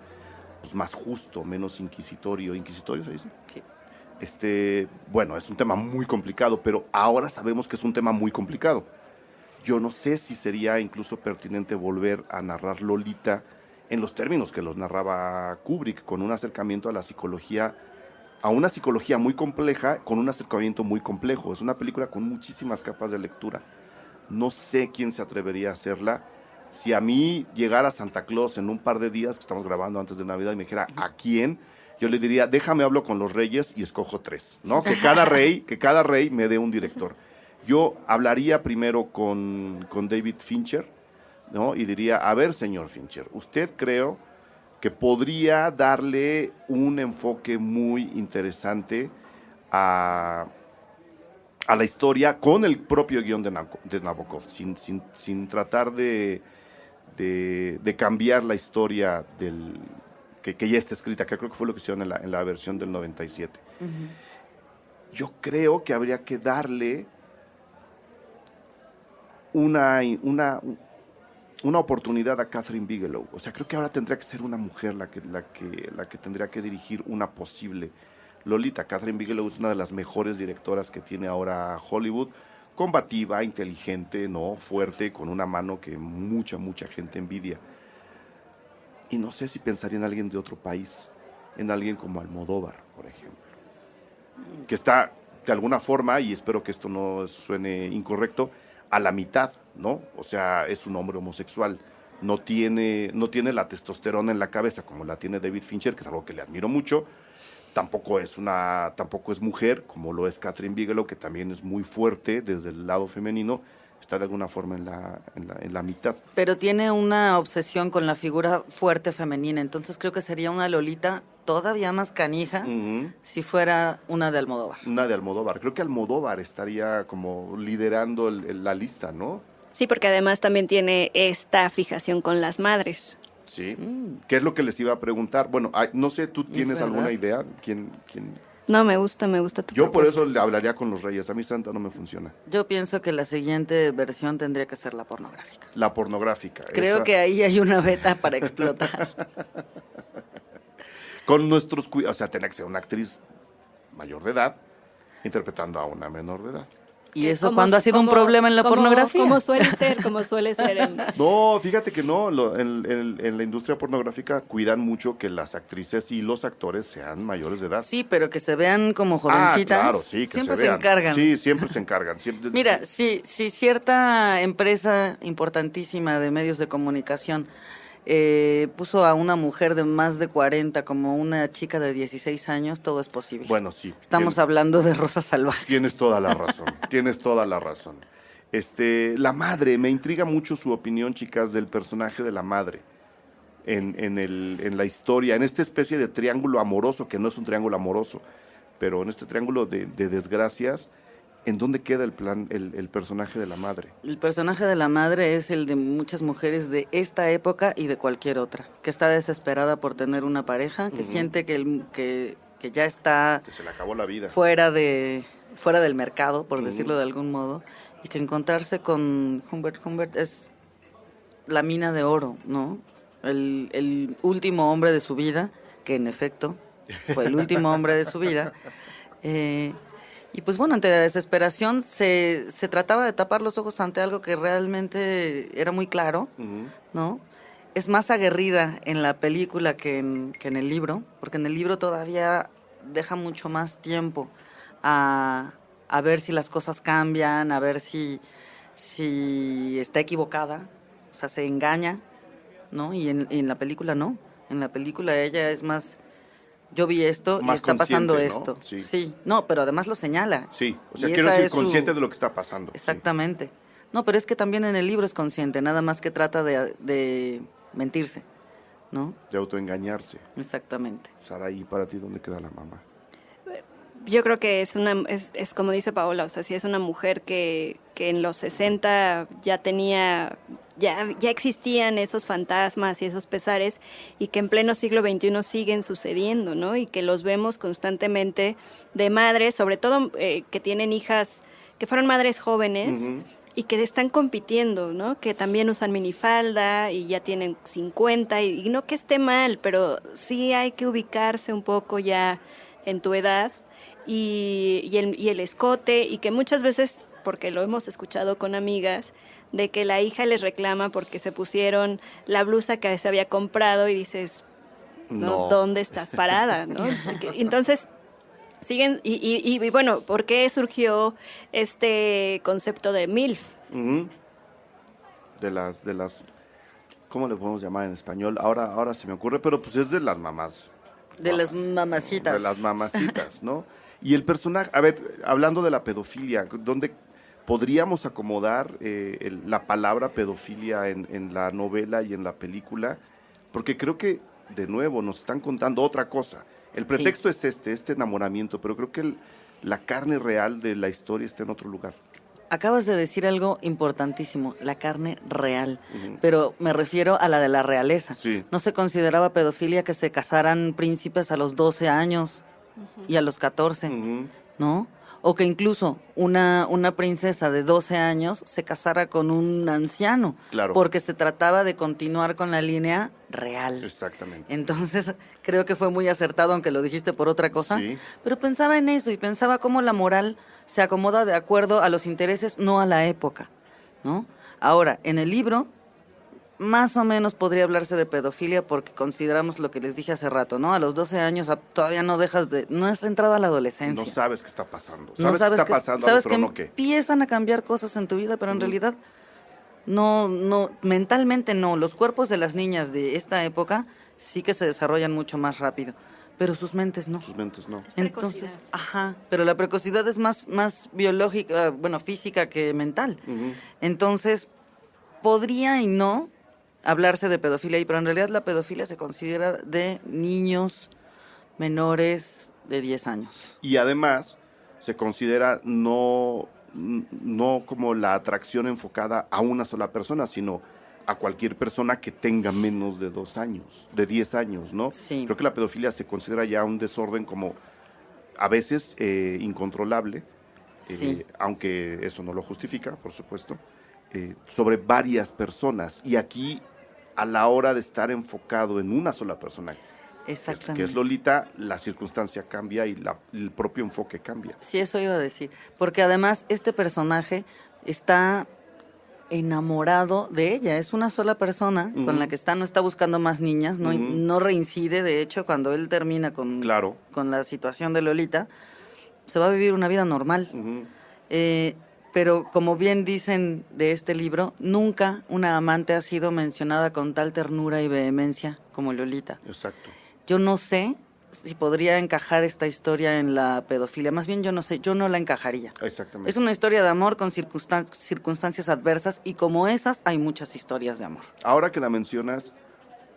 pues más justo, menos inquisitorio. ¿Inquisitorio se dice? Sí. Bueno, es un tema muy complicado, pero ahora sabemos que es un tema muy complicado. Yo no sé si sería incluso pertinente volver a narrar Lolita en los términos que los narraba Kubrick, con un acercamiento a la psicología, a una psicología muy compleja, con un acercamiento muy complejo. Es una película con muchísimas capas de lectura. No sé quién se atrevería a hacerla. Si a mí llegara Santa Claus en un par de días, que estamos grabando antes de Navidad, y me dijera, ¿a quién? Yo le diría, déjame hablo con los reyes y escojo 3, ¿no? Que cada rey me dé un director. Yo hablaría primero con David Fincher, ¿no? Y diría, a ver, señor Fincher, usted creo que podría darle un enfoque muy interesante a la historia con el propio guión de Nabokov, sin tratar de cambiar la historia que ya está escrita, que creo que fue lo que hicieron en la versión del 97. Uh-huh. Yo creo que habría que darle una oportunidad a Catherine Bigelow. O sea, creo que ahora tendría que ser una mujer la que tendría que dirigir una posible Lolita. Catherine Bigelow es una de las mejores directoras que tiene ahora Hollywood, combativa, inteligente, ¿no? Fuerte, con una mano que mucha gente envidia. Y no sé si pensaría en alguien de otro país, en alguien como Almodóvar, por ejemplo, que está de alguna forma, y espero que esto no suene incorrecto, a la mitad, ¿no? O sea, es un hombre homosexual, no tiene la testosterona en la cabeza como la tiene David Fincher, que es algo que le admiro mucho. Tampoco es mujer, como lo es Catherine Bigelow, que también es muy fuerte desde el lado femenino, está de alguna forma en la mitad. Pero tiene una obsesión con la figura fuerte femenina, entonces creo que sería una Lolita todavía más canija si fuera una de Almodóvar. Una de Almodóvar. Creo que Almodóvar estaría como liderando la lista, ¿no? Sí, porque además también tiene esta fijación con las madres. Sí. ¿Qué es lo que les iba a preguntar? Bueno, no sé, ¿tú tienes verdad. alguna idea? ¿Quién? No, me gusta tu Yo por propuesta. eso le hablaría con los Reyes. A mí Santa no me funciona. Yo pienso que la siguiente versión tendría que ser la pornográfica. La pornográfica. Creo que ahí hay una beta para explotar. Con nuestros cuidados, o sea, tiene que ser una actriz mayor de edad interpretando a una menor de edad. ¿Y eso cuándo ha sido un problema en la pornografía? Como suele ser en... No, fíjate que no, en la industria pornográfica cuidan mucho que las actrices y los actores sean mayores de edad. Sí, pero que se vean como jovencitas. Claro, sí, que siempre se se vean. encargan. Sí, siempre se encargan. Mira, si cierta empresa importantísima de medios de comunicación puso a una mujer de más de 40 como una chica de 16 años, todo es posible. Bueno, sí. Estamos hablando de Rosa Salvaje. Tienes toda la razón, tienes toda la razón. La madre, me intriga mucho su opinión, chicas, del personaje de la madre en la historia, en esta especie de triángulo amoroso, que no es un triángulo amoroso, pero en este triángulo de desgracias, ¿en dónde queda el personaje de la madre? El personaje de la madre es el de muchas mujeres de esta época y de cualquier otra, que está desesperada por tener una pareja, que siente que ya está Que se le acabó la vida. fuera del mercado, por decirlo de algún modo, y que encontrarse con Humbert es la mina de oro, ¿no? El último hombre de su vida, que en efecto fue el último hombre de su vida. Y pues bueno, ante la desesperación se trataba de tapar los ojos ante algo que realmente era muy claro, ¿no? Es más aguerrida en la película que en el libro, porque en el libro todavía deja mucho más tiempo a ver si las cosas cambian, a ver si está equivocada, o sea, se engaña, ¿no? Y en la película no, en la película ella es más... Yo vi esto Más y está pasando consciente, ¿no? esto. Sí. No, pero además lo señala. Sí, o sea, Y quiero esa decir, es su- consciente de lo que está pasando. Exactamente. No, pero es que también en el libro es consciente, nada más que trata de mentirse, ¿no? Sí, de autoengañarse. Exactamente. Saraí, para ti, ¿dónde queda la mamá? Yo creo que es como dice Paola, o sea, sí es una mujer que en los 60 ya tenía, ya existían esos fantasmas y esos pesares y que en pleno siglo XXI siguen sucediendo, ¿no? Y que los vemos constantemente de madres, sobre todo que tienen hijas que fueron madres jóvenes y que están compitiendo, ¿no? Que también usan minifalda y ya tienen 50 y no que esté mal, pero sí hay que ubicarse un poco ya en tu edad. Y el escote, y que muchas veces, porque lo hemos escuchado con amigas, de que la hija les reclama porque se pusieron la blusa que se había comprado y dices, No. ¿dónde estás parada? ¿No? Entonces, siguen, y bueno, ¿por qué surgió este concepto de MILF? De las, ¿cómo le podemos llamar en español? Ahora se me ocurre, pero pues es de las mamás. De las mamacitas. De las mamacitas, ¿no? Y el personaje, a ver, hablando de la pedofilia, ¿dónde podríamos acomodar la palabra pedofilia en la novela y en la película? Porque creo que, de nuevo, nos están contando otra cosa. El pretexto es este enamoramiento, pero creo que la carne real de la historia está en otro lugar. Acabas de decir algo importantísimo, la carne real, pero me refiero a la de la realeza. Sí. No se consideraba pedofilia que se casaran príncipes a los 12 años y a los 14, ¿no? O que incluso una princesa de 12 años se casara con un anciano, Claro. porque se trataba de continuar con la línea real. Exactamente. Entonces, creo que fue muy acertado, aunque lo dijiste por otra cosa. Sí. Pero pensaba en eso y pensaba cómo la moral se acomoda de acuerdo a los intereses, no a la época, ¿no? Ahora, en el libro, más o menos podría hablarse de pedofilia porque consideramos lo que les dije hace rato, ¿no? A los 12 años todavía no has entrado a la adolescencia. No sabes qué está pasando. No Sabes qué está pasando, sabes pero que no qué. empiezan a cambiar cosas en tu vida, pero en realidad no, mentalmente no. Los cuerpos de las niñas de esta época sí que se desarrollan mucho más rápido, pero sus mentes no. Sus mentes no. Entonces, pero la precocidad es más biológica, bueno, física que mental. Entonces, podría y no hablarse de pedofilia, pero en realidad la pedofilia se considera de niños menores de 10 años. Y además se considera no no como la atracción enfocada a una sola persona, sino a cualquier persona que tenga menos de 2 años, de 10 años, ¿no? Sí. Creo que la pedofilia se considera ya un desorden como a veces incontrolable, Sí. aunque eso no lo justifica, por supuesto, sobre varias personas. Y aquí, a la hora de estar enfocado en una sola persona, que Exactamente. es Lolita, la circunstancia cambia y el propio enfoque cambia. Sí, eso iba a decir. Porque además este personaje está enamorado de ella. Es una sola persona con la que está, no está buscando más niñas, no, no reincide. De hecho, cuando él termina con la situación de Lolita, se va a vivir una vida normal. Pero como bien dicen de este libro, nunca una amante ha sido mencionada con tal ternura y vehemencia como Lolita. Exacto. Yo no sé si podría encajar esta historia en la pedofilia. Más bien yo no sé, yo no la encajaría. Exactamente. Es una historia de amor con circunstancias adversas y como esas hay muchas historias de amor. Ahora que la mencionas,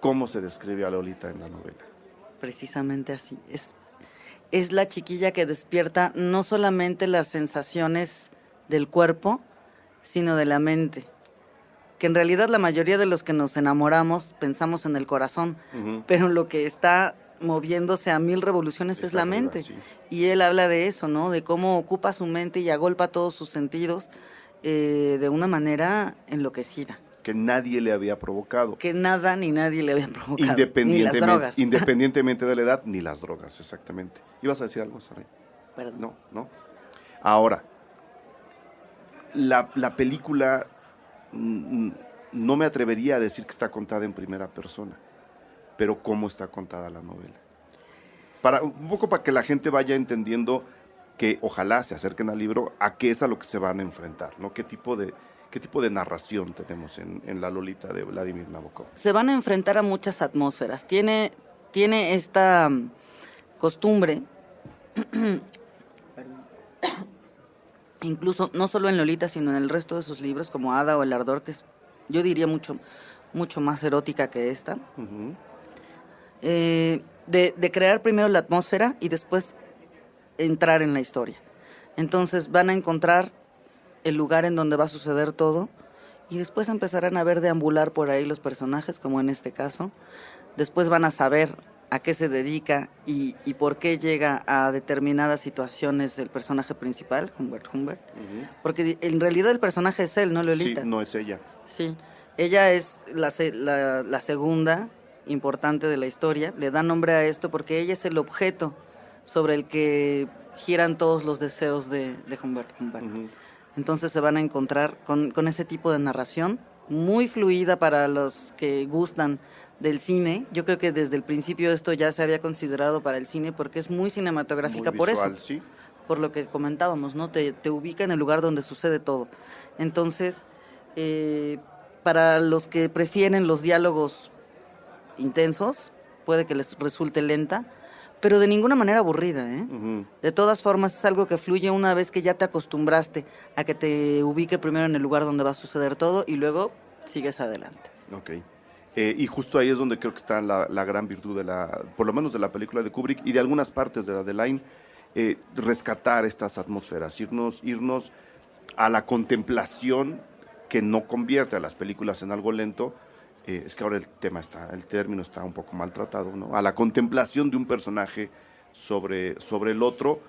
¿cómo se describe a Lolita en la novela? Precisamente así. Es la chiquilla que despierta no solamente las sensaciones del cuerpo, sino de la mente. Que en realidad la mayoría de los que nos enamoramos pensamos en el corazón, pero lo que está moviéndose a 1000 revoluciones es la mente. Sí. Y él habla de eso, ¿no? De cómo ocupa su mente y agolpa todos sus sentidos de una manera enloquecida. Que nadie le había provocado. Que nada ni nadie le había provocado. Ni las drogas. Independientemente de la edad, ni las drogas, exactamente. ¿Ibas a decir algo, Saray? Perdón. No. Ahora, la película no me atrevería a decir que está contada en primera persona, pero cómo está contada la novela. Un poco para que la gente vaya entendiendo que ojalá se acerquen al libro a qué es a lo que se van a enfrentar, ¿no? ¿Qué tipo de narración tenemos en La Lolita de Vladimir Nabokov? Se van a enfrentar a muchas atmósferas. Tiene esta costumbre, incluso no solo en Lolita, sino en el resto de sus libros, como Ada o El Ardor, que es, yo diría, mucho más erótica que esta, de crear primero la atmósfera y después entrar en la historia. Entonces van a encontrar el lugar en donde va a suceder todo y después empezarán a ver deambular por ahí los personajes, como en este caso. Después van a saber a qué se dedica y por qué llega a determinadas situaciones el personaje principal, Humbert. Porque en realidad el personaje es él, no Lolita. Sí, no es ella. Sí, ella es la segunda importante de la historia. Le da nombre a esto porque ella es el objeto sobre el que giran todos los deseos de Humbert. Entonces se van a encontrar con ese tipo de narración muy fluida para los que gustan del cine. Yo creo que desde el principio esto ya se había considerado para el cine porque es muy cinematográfica, Muy por visual, eso. Sí. Por lo que comentábamos, ¿no? Te ubica en el lugar donde sucede todo. Entonces, para los que prefieren los diálogos intensos, puede que les resulte lenta, pero de ninguna manera aburrida, ¿eh? De todas formas, es algo que fluye una vez que ya te acostumbraste a que te ubique primero en el lugar donde va a suceder todo y luego sigues adelante. Ok. Y justo ahí es donde creo que está la gran virtud por lo menos de la película de Kubrick y de algunas partes de la de Line, rescatar estas atmósferas, irnos a la contemplación que no convierte a las películas en algo lento. Es que ahora el término está un poco maltratado, ¿no? A la contemplación de un personaje sobre el otro.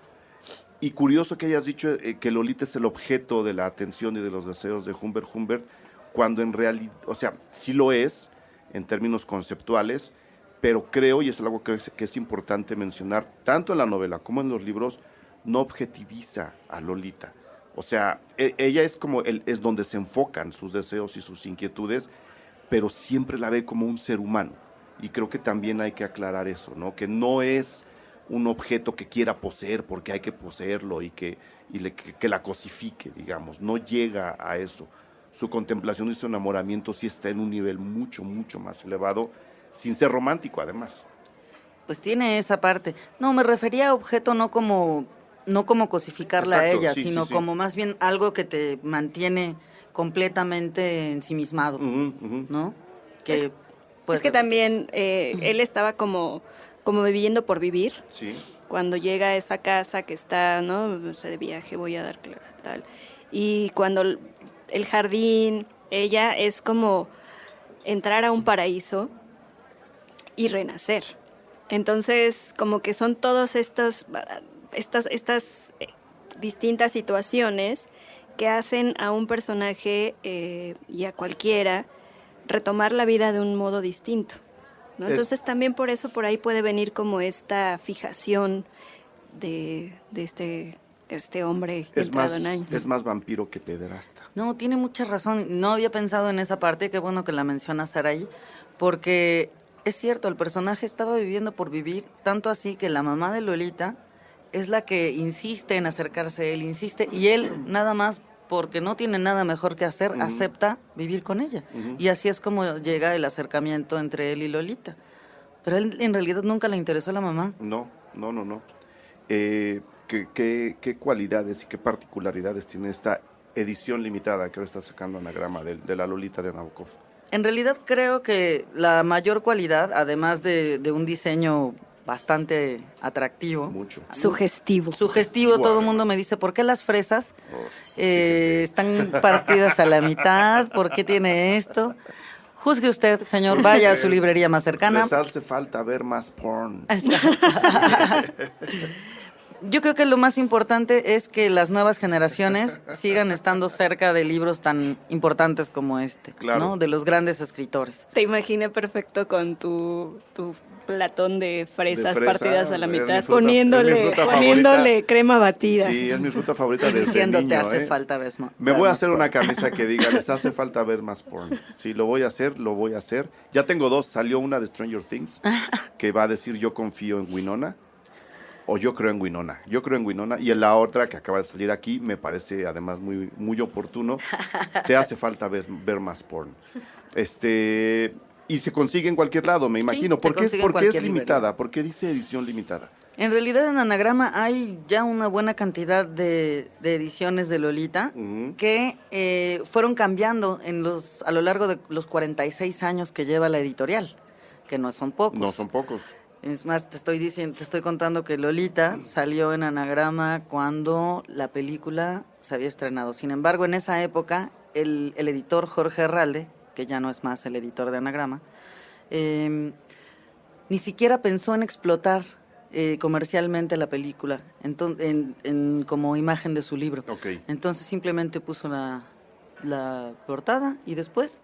Y curioso que hayas dicho que Lolita es el objeto de la atención y de los deseos de Humbert, cuando en realidad, o sea, sí lo es en términos conceptuales, pero creo, y eso es algo que es importante mencionar, tanto en la novela como en los libros, no objetiviza a Lolita. O sea, ella es como es donde se enfocan sus deseos y sus inquietudes, pero siempre la ve como un ser humano. Y creo que también hay que aclarar eso, ¿no? Que no es un objeto que quiera poseer porque hay que poseerlo y que la cosifique, digamos. No llega a eso. Su contemplación y su enamoramiento sí está en un nivel mucho, mucho más elevado, sin ser romántico, además. Pues tiene esa parte. No, me refería a objeto no como cosificarla Exacto, a ella, sí, sino sí. como más bien algo que te mantiene completamente ensimismado, ¿no? Que es que también él estaba como viviendo por vivir. Sí. Cuando llega a esa casa que está, ¿no? O sea, de viaje, voy a dar clases, tal. y cuando el jardín, ella es como entrar a un paraíso y renacer. Entonces, como que son todos estas distintas situaciones que hacen a un personaje y a cualquiera retomar la vida de un modo distinto, ¿no? Entonces también por eso por ahí puede venir como esta fijación de este hombre entrado en años. Es más vampiro que pederasta. No, tiene mucha razón. No había pensado en esa parte, qué bueno que la menciona Saraí, porque es cierto, el personaje estaba viviendo por vivir, tanto así que la mamá de Lolita es la que insiste en acercarse a él, insiste, y él nada más porque no tiene nada mejor que hacer, acepta vivir con ella. Y así es como llega el acercamiento entre él y Lolita. Pero él en realidad nunca le interesó a la mamá. No. ¿Qué cualidades y qué particularidades tiene esta edición limitada que ahora está sacando Anagrama de la Lolita de Nabokov? En realidad creo que la mayor cualidad, además de un diseño bastante atractivo. Mucho. Sugestivo. Wow. Todo el mundo me dice, ¿por qué las fresas están partidas a la mitad? ¿Por qué tiene esto? Juzgue usted, señor, vaya a su librería más cercana. Les hace falta ver más porn. Yo creo que lo más importante es que las nuevas generaciones sigan estando cerca de libros tan importantes como este, claro, ¿no? De los grandes escritores. Te imaginé perfecto con tu platón de fresas partidas a la mitad, poniéndole crema batida. Sí, es mi fruta favorita desde Diciendo, niño, te hace falta ver más. Me voy a hacer una camisa que diga, les hace falta ver más porn. Sí, lo voy a hacer. Ya tengo 2, salió una de Stranger Things, que va a decir yo confío en Winona. O yo creo en Winona, y en la otra que acaba de salir aquí me parece además muy, muy oportuno, te hace falta ver más porn. Y se consigue en cualquier lado, me imagino. Sí, ¿Por qué es limitada? librería. ¿Por qué dice edición limitada? En realidad en Anagrama hay ya una buena cantidad de ediciones de Lolita que fueron cambiando a lo largo de los 46 años que lleva la editorial, que no son pocos. No son pocos. Es más, te estoy contando que Lolita salió en Anagrama cuando la película se había estrenado. Sin embargo, en esa época, el editor Jorge Herralde, que ya no es más el editor de Anagrama, ni siquiera pensó en explotar comercialmente la película como imagen de su libro. Okay. Entonces simplemente puso la portada y después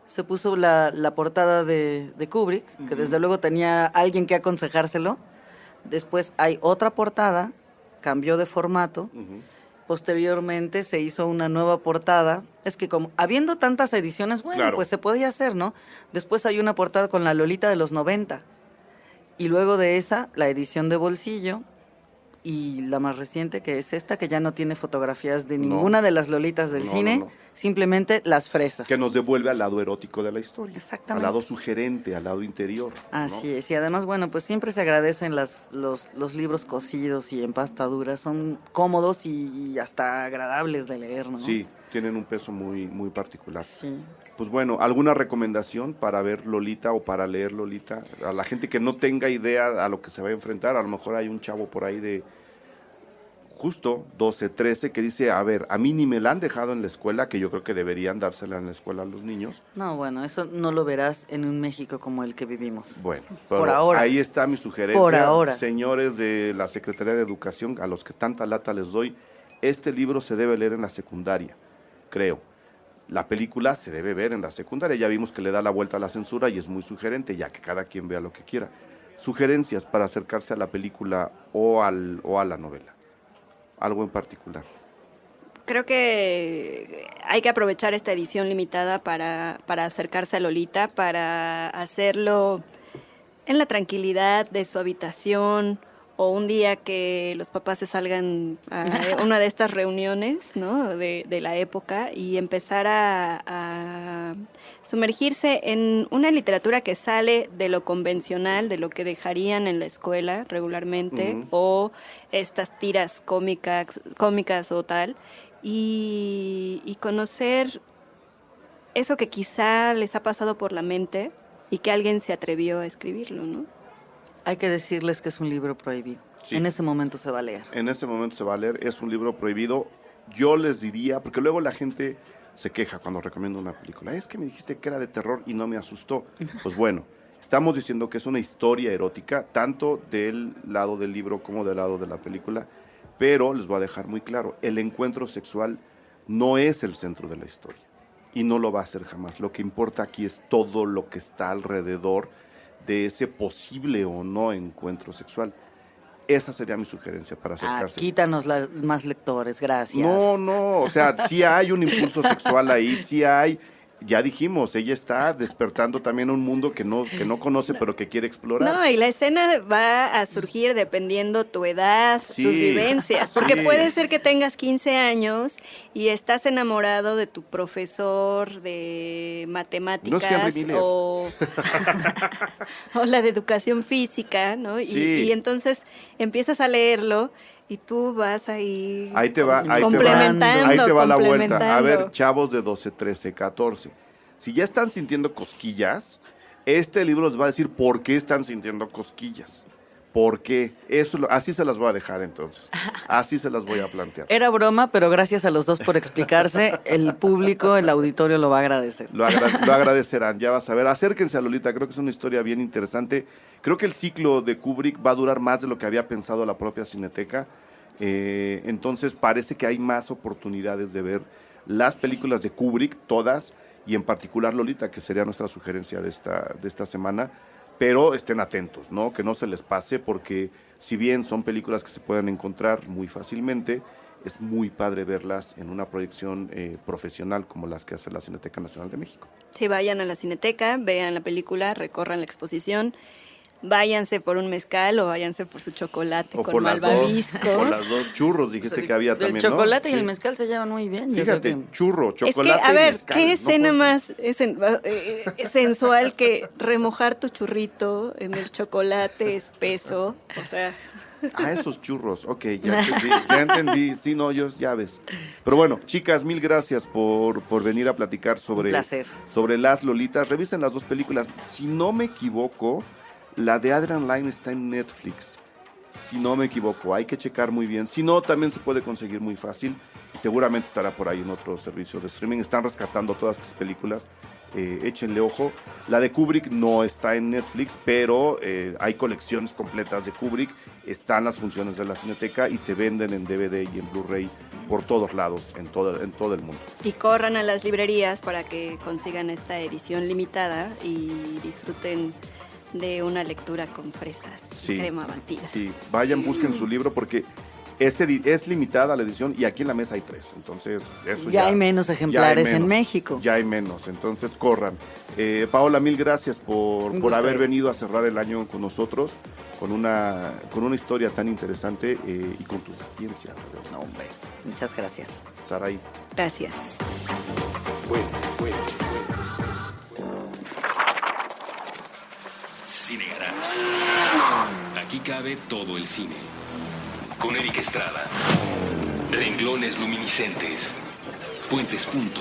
se puso la portada de Kubrick, que desde luego tenía alguien que aconsejárselo. Después hay otra portada, cambió de formato. Posteriormente se hizo una nueva portada. Es que como habiendo tantas ediciones, bueno, claro, pues se podía hacer, ¿no? Después hay una portada con la Lolita de los 90. Y luego de esa, la edición de bolsillo. Y la más reciente, que es esta, que ya no tiene fotografías de ninguna de las Lolitas del cine, simplemente las fresas. Que nos devuelve al lado erótico de la historia. Exactamente. Al lado sugerente, al lado interior. Así es, y además, bueno, pues siempre se agradecen los libros cosidos y en pasta dura, son cómodos y hasta agradables de leer, ¿no? Sí, tienen un peso muy, muy particular. Sí. Pues bueno, ¿alguna recomendación para ver Lolita o para leer Lolita? A la gente que no tenga idea a lo que se va a enfrentar, a lo mejor hay un chavo por ahí de justo 12, 13 que dice, a ver, a mí ni me la han dejado en la escuela, que yo creo que deberían dársela en la escuela a los niños. No, bueno, eso no lo verás en un México como el que vivimos. Bueno, por ahora. Ahí está mi sugerencia. Por ahora. Señores de la Secretaría de Educación, a los que tanta lata les doy, este libro se debe leer en la secundaria, creo. La película se debe ver en la secundaria, ya vimos que le da la vuelta a la censura y es muy sugerente, ya que cada quien vea lo que quiera. Sugerencias para acercarse a la película o a la novela. Algo en particular. Creo que hay que aprovechar esta edición limitada para acercarse a Lolita, para hacerlo en la tranquilidad de su habitación, o un día que los papás se salgan a una de estas reuniones, ¿no? de la época, y empezar a sumergirse en una literatura que sale de lo convencional, de lo que dejarían en la escuela regularmente, o estas tiras cómicas o tal, y conocer eso que quizá les ha pasado por la mente y que alguien se atrevió a escribirlo, ¿no? Hay que decirles que es un libro prohibido. Sí. En ese momento se va a leer. En ese momento se va a leer, es un libro prohibido. yo les diría, porque luego la gente se queja cuando recomiendo una película, es que me dijiste que era de terror y no me asustó. Pues bueno, estamos diciendo que es una historia erótica, tanto del lado del libro como del lado de la película, pero les voy a dejar muy claro, el encuentro sexual no es el centro de la historia y no lo va a ser jamás. Lo que importa aquí es todo lo que está alrededor de ese posible o no encuentro sexual. Esa sería mi sugerencia para acercarse. Quítanos más lectores, gracias. No, o sea, sí hay un impulso sexual ahí, sí hay. Ya dijimos, ella está despertando también un mundo que no conoce, pero que quiere explorar. No, y la escena va a surgir dependiendo tu edad, Sí, tus vivencias, porque sí. puede ser que tengas 15 años y estás enamorado de tu profesor de matemáticas Henry Miller. o la de educación física, ¿no? Sí. Y entonces empiezas a leerlo y tú vas ahí Ahí te va la vuelta. A ver, chavos de 12, 13, 14. Si ya están sintiendo cosquillas, este libro les va a decir por qué están sintiendo cosquillas. ¿Por qué? Así se las voy a dejar entonces. Así se las voy a plantear. Era broma, pero gracias a los dos por explicarse. El público, el auditorio lo va a agradecer. Lo agradecerán, ya vas a ver. Acérquense a Lolita, creo que es una historia bien interesante. Creo que el ciclo de Kubrick va a durar más de lo que había pensado la propia Cineteca. Entonces parece que hay más oportunidades de ver las películas de Kubrick, todas, y en particular Lolita, que sería nuestra sugerencia de esta semana. Pero estén atentos, ¿no? Que no se les pase, porque si bien son películas que se pueden encontrar muy fácilmente, es muy padre verlas en una proyección profesional como las que hace la Cineteca Nacional de México. Sí, vayan a la Cineteca, vean la película, recorran la exposición, váyanse por un mezcal o váyanse por su chocolate O con por las malvaviscos. por las dos churros, dijiste que había también, El chocolate ¿no? y el mezcal se llevan muy bien. yo Fíjate, creo que- churro, Es que, chocolate a y ver, mezcal, ¿qué ¿no? escena Pues, más sensual que remojar tu churrito en el chocolate espeso? O sea, esos churros, ok, ya entendí, sí, no, ya ves. Pero bueno, chicas, mil gracias por venir a platicar Un placer. sobre las Lolitas. Revisen las dos películas. Si no me equivoco, la de Adrian Lyne está en Netflix. Si no me equivoco, hay que checar muy bien. Si no, también se puede conseguir muy fácil. Y seguramente estará por ahí en otro servicio de streaming. Están rescatando todas estas películas. Échenle ojo. La de Kubrick no está en Netflix, pero hay colecciones completas de Kubrick. Están las funciones de la Cineteca y se venden en DVD y en Blu-ray por todos lados, en todo el mundo. y corran a las librerías para que consigan esta edición limitada y disfruten de una lectura con fresas y crema batida. Sí, vayan, busquen su libro porque es limitada la edición y aquí en la mesa hay 3. Entonces, eso Ya hay menos ya hay ejemplares en menos, México. Ya hay menos, entonces corran. Paola, mil gracias por gusto. haber venido a cerrar el año con nosotros, con una historia tan interesante y con tu sapiencia. No, hombre, muchas gracias. Saray. Gracias. Aquí cabe todo el cine. Con Eric Estrada. Renglones luminiscentes. Puentes.ml